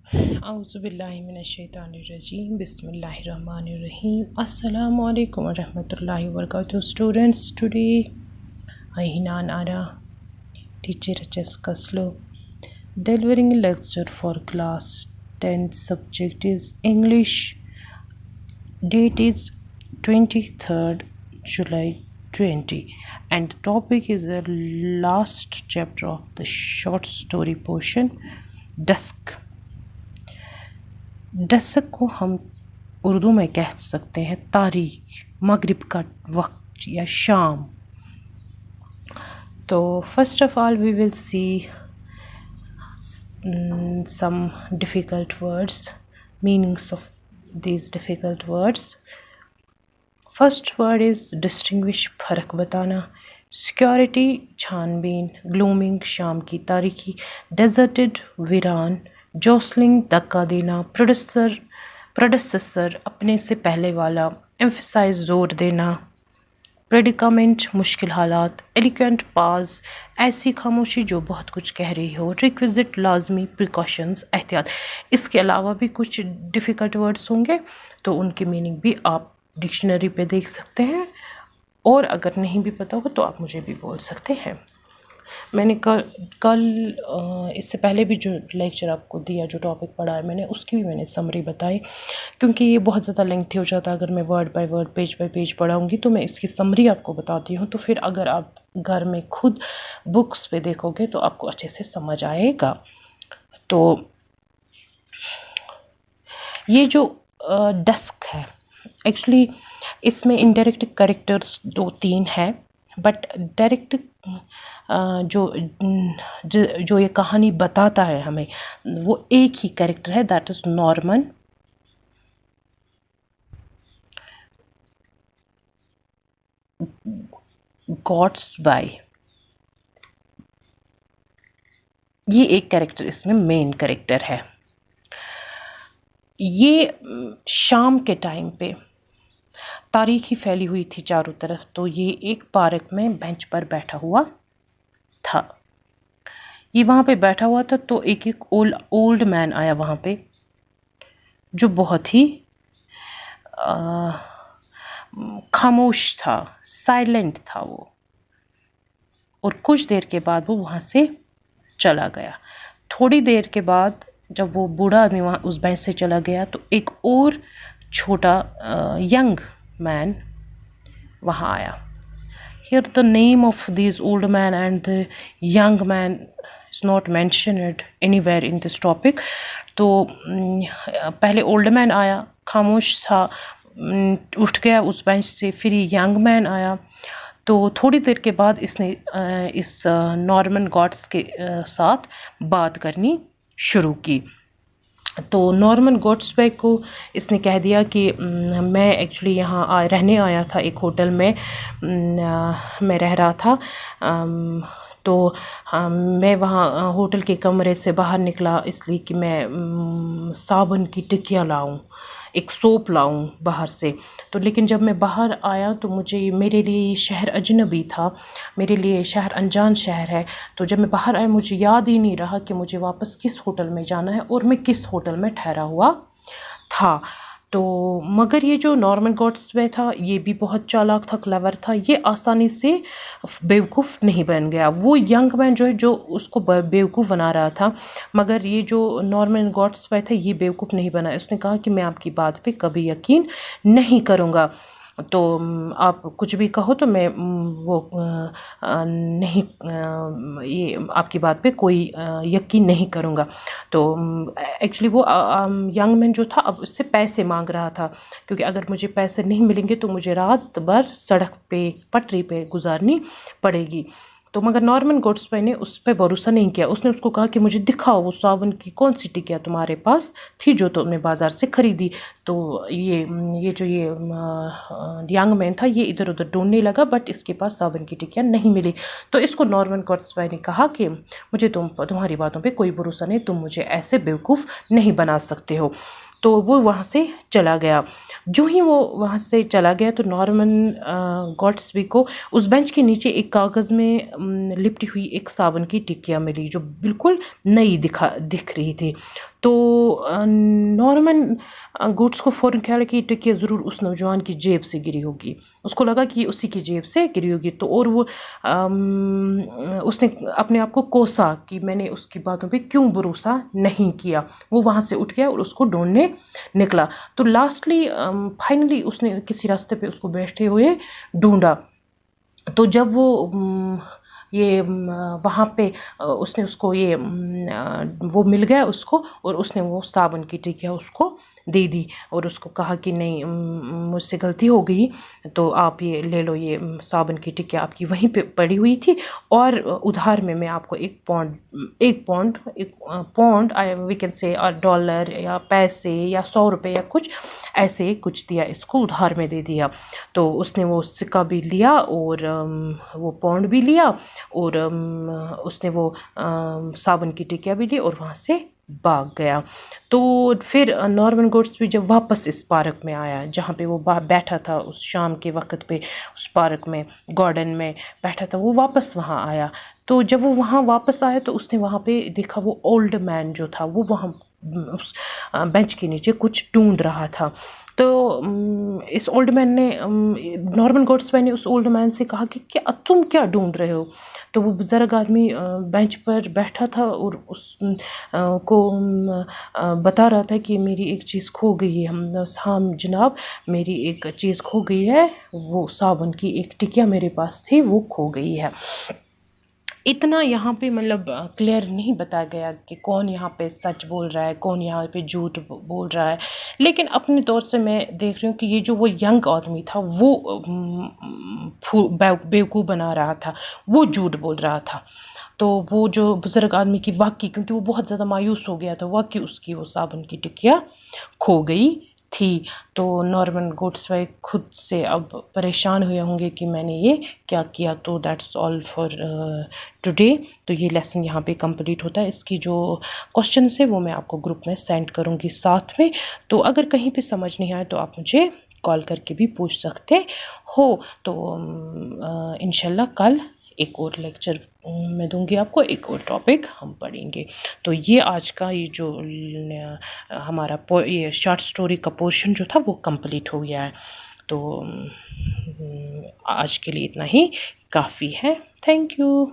اعوذ باللہ من الشیطان الرجیم بسم اللہ الرحمن الرحیم السلام علیکم ورحمۃ اللہ وبرکاتہ students today I Hinan Ara teacher Jessica Slow delivering a lecture for class 10 subject is English. Date is 23rd July 20 and the topic is the last chapter of the short story portion, Dusk. Disk کو ہم اردو میں کہہ سکتے ہیں تاریک، مغرب کا وقت یا شام. تو first of all we will see some difficult words, meanings of these difficult words. First word is distinguish, فرق بتانا. سیکورٹی، چھان بین. گلومنگ، شام کی تاریکی. ڈیزرٹڈ، ویران. جوسلنگ، دھکا دینا. پروڈیسیسر، اپنے سے پہلے والا. ایمفیسائز، زور دینا. پریڈیکامنٹ، مشکل حالات. ایلیکوینٹ، پاز، ایسی خاموشی جو بہت کچھ کہہ رہی ہو. ریکویزٹ، لازمی. پریکاشنز، احتیاط. اس کے علاوہ بھی کچھ ڈیفیکلٹ ورڈس ہوں گے تو ان کی میننگ بھی آپ ڈکشنری پہ دیکھ سکتے ہیں، اور اگر نہیں بھی پتہ ہو تو آپ مجھے بھی بول سکتے ہیں. میں نے کل اس سے پہلے بھی جو لیکچر آپ کو دیا، جو ٹاپک پڑھا ہے میں نے، اس کی بھی میں نے سمری بتائی، کیونکہ یہ بہت زیادہ لینتھی ہو جاتا ہے اگر میں word by word, page by page پڑھاؤں گی. تو میں اس کی سمری آپ کو بتاتی ہوں، تو پھر اگر آپ گھر میں خود بکس پہ دیکھو گے تو آپ کو اچھے سے سمجھ آئے گا. تو یہ جو ڈسک ہے، ایکچولی اس میں انڈائریکٹ کریکٹرز 2-3 ہیں، بٹ ڈائریکٹ جو یہ کہانی بتاتا ہے ہمیں، وہ ایک ہی کریکٹر ہے، دیٹ از نارمن گاٹسبی. یہ ایک کریکٹر اس میں مین کریکٹر ہے. یہ شام کے ٹائم پہ تاریخی پھیلی ہوئی تھی چاروں طرف، تو یہ ایک پارک میں بینچ پر بیٹھا ہوا تھا. یہ وہاں پہ بیٹھا ہوا تھا تو ایک اولڈ مین آیا وہاں پہ، جو بہت ہی خاموش تھا، سائلنٹ تھا وہ، اور کچھ دیر کے بعد وہ وہاں سے چلا گیا. تھوڑی دیر کے بعد جب وہ بوڑھا آدمی وہاں اس بینچ سے چلا گیا تو ایک اور چھوٹا ینگ مین وہاں آیا. Here the name of these old man and the young man is not mentioned anywhere in this topic. تو پہلے اولڈ مین آیا، خاموش تھا، اٹھ گیا اس بینچ سے. پھر یہ ینگ مین آیا، تو تھوڑی دیر کے بعد اس نے اس نارمن گاٹس کے ساتھ بات کرنی شروع کی. تو نارمن گاٹسبی کو اس نے کہہ دیا کہ میں ایکچولی یہاں رہنے آیا تھا، ایک ہوٹل میں میں رہ رہا تھا. تو میں وہاں ہوٹل کے کمرے سے باہر نکلا اس لیے کہ میں صابن کی ٹکیاں لاؤں، ایک سوپ لاؤں باہر سے. تو لیکن جب میں باہر آیا تو میرے لیے یہ شہر اجنبی تھا، میرے لیے شہر انجان شہر ہے. تو جب میں باہر آیا مجھے یاد ہی نہیں رہا کہ مجھے واپس کس ہوٹل میں جانا ہے اور میں کس ہوٹل میں ٹھہرا ہوا تھا. تو مگر یہ جو نارمن گاٹسبی تھا یہ بھی بہت چالاک تھا، کلیور تھا. یہ آسانی سے بیوقوف نہیں بن گیا. وہ ینگ مین جو اس کو بیوقوف بنا رہا تھا، مگر یہ جو نارمن گاٹسبی تھا یہ بیوقوف نہیں بنا. اس نے کہا کہ میں آپ کی بات پہ کبھی یقین نہیں کروں گا، تو آپ کچھ بھی کہو تو میں وہ نہیں، یہ آپ کی بات پہ کوئی یقین نہیں کروں گا. تو ایکچولی وہ ینگ مین جو تھا اب اس سے پیسے مانگ رہا تھا، کیونکہ اگر مجھے پیسے نہیں ملیں گے تو مجھے رات بھر سڑک پہ، پٹری پہ گزارنی پڑے گی. تو مگر نارمن گاٹسبی نے اس پہ بھروسہ نہیں کیا. اس نے اس کو کہا کہ مجھے دکھاؤ وہ صابن کی کون سی ٹکیا تمہارے پاس تھی جو تم نے بازار سے خریدی. تو یہ جو یہ ینگ مین تھا یہ ادھر ادھر ڈھونڈنے لگا، بٹ اس کے پاس صابن کی ٹکیا نہیں ملی. تو اس کو نارمن گاٹسبی نے کہا کہ مجھے تمہاری باتوں پہ کوئی بھروسہ نہیں، تم مجھے ایسے بیوقوف نہیں بنا سکتے ہو. تو وہ وہاں سے چلا گیا. جو ہی وہ وہاں سے چلا گیا تو نارمن گاٹسبی کو اس بینچ کے نیچے ایک کاغذ میں لپٹی ہوئی ایک صابن کی ٹکیا ملی جو بالکل نئی دکھ رہی تھی. تو نارمن گوڈس کو فوراً خیال ہے کہ یہ ٹکیا ضرور اس نوجوان کی جیب سے گری ہوگی. اس کو لگا کہ یہ اسی کی جیب سے گری ہوگی. تو اور وہ اس نے اپنے آپ کو کوسا کہ میں نے اس کی باتوں پہ کیوں بھروسہ نہیں کیا. وہ وہاں سے اٹھ گیا اور اس کو ڈھونڈنے نکلا. تو لاسٹلی فائنلی اس نے کسی راستے پہ اس کو بیٹھے ہوئے ڈھونڈا. تو جب وہ یہ وہاں پہ اس نے اس کو یہ وہ مل گیا اس کو، اور اس نے وہ صابن کی ٹکیا اس کو دے دی اور اس کو کہا کہ نہیں مجھ سے غلطی ہو گئی تو آپ یہ لے لو، یہ صابن کی ٹکیا آپ کی وہیں پہ پڑی ہوئی تھی اور ادھار میں آپ کو ایک pound we can say dollar یا پیسے یا 100 روپے یا کچھ ایسے کچھ دیا، اس کو ادھار میں دے دیا. تو اس نے وہ سکہ بھی لیا اور وہ پاؤنڈ بھی لیا اور اس نے وہ صابن کی ٹکیا بھی لی اور وہاں سے بھاگ گیا. تو پھر نارمن گوڈس بھی جب واپس اس پارک میں آیا جہاں پہ وہ بیٹھا تھا اس شام کے وقت پہ، اس پارک میں گارڈن میں بیٹھا تھا، وہ واپس وہاں آیا. تو جب وہ وہاں واپس آیا تو اس نے وہاں پہ دیکھا وہ اولڈ مین جو تھا وہ وہاں اس بینچ کے نیچے کچھ ڈھونڈ رہا تھا. تو اس اولڈ مین نے نارمن گوڈسوے نے اس اولڈ مین سے کہا کہ تم کیا ڈھونڈ رہے ہو؟ تو وہ بزرگ آدمی بینچ پر بیٹھا تھا اور اس کو بتا رہا تھا کہ میری ایک چیز کھو گئی ہے. ہاں جناب، میری ایک چیز کھو گئی ہے، وہ صابن کی ایک ٹکیا میرے پاس تھی وہ کھو گئی ہے. اتنا یہاں پہ مطلب کلیئر نہیں بتایا گیا کہ کون یہاں پہ سچ بول رہا ہے کون یہاں پہ جھوٹ بول رہا ہے، لیکن اپنے طور سے میں دیکھ رہی ہوں کہ یہ جو وہ ینگ آدمی تھا وہ بیوقوف بنا رہا تھا، وہ جھوٹ بول رہا تھا. تو وہ جو بزرگ آدمی کی واقعی، کیونکہ وہ بہت زیادہ مایوس ہو گیا تھا، واقعی اس کی وہ صابن کی ٹکیا کھو گئی تھی. تو نارمن گوڈسوے خود سے اب پریشان ہوئے ہوں گے کہ میں نے یہ کیا کیا. تو دیٹس آل فار ٹوڈے. تو یہ لیسن یہاں پہ کمپلیٹ ہوتا ہے. اس کی جو کوشچنس ہے وہ میں آپ کو گروپ میں سینڈ کروں گی ساتھ میں. تو اگر کہیں پہ سمجھ نہیں آئے تو آپ مجھے کال کر کے بھی پوچھ سکتے ہو. تو انشاءاللہ کل ایک اور لیکچر میں دوں گی آپ کو، ایک اور ٹاپک ہم پڑھیں گے. تو یہ آج کا یہ جو ہمارا یہ شارٹ سٹوری کا پورشن جو تھا وہ کمپلیٹ ہو گیا ہے. تو آج کے لیے اتنا ہی کافی ہے. Thank you.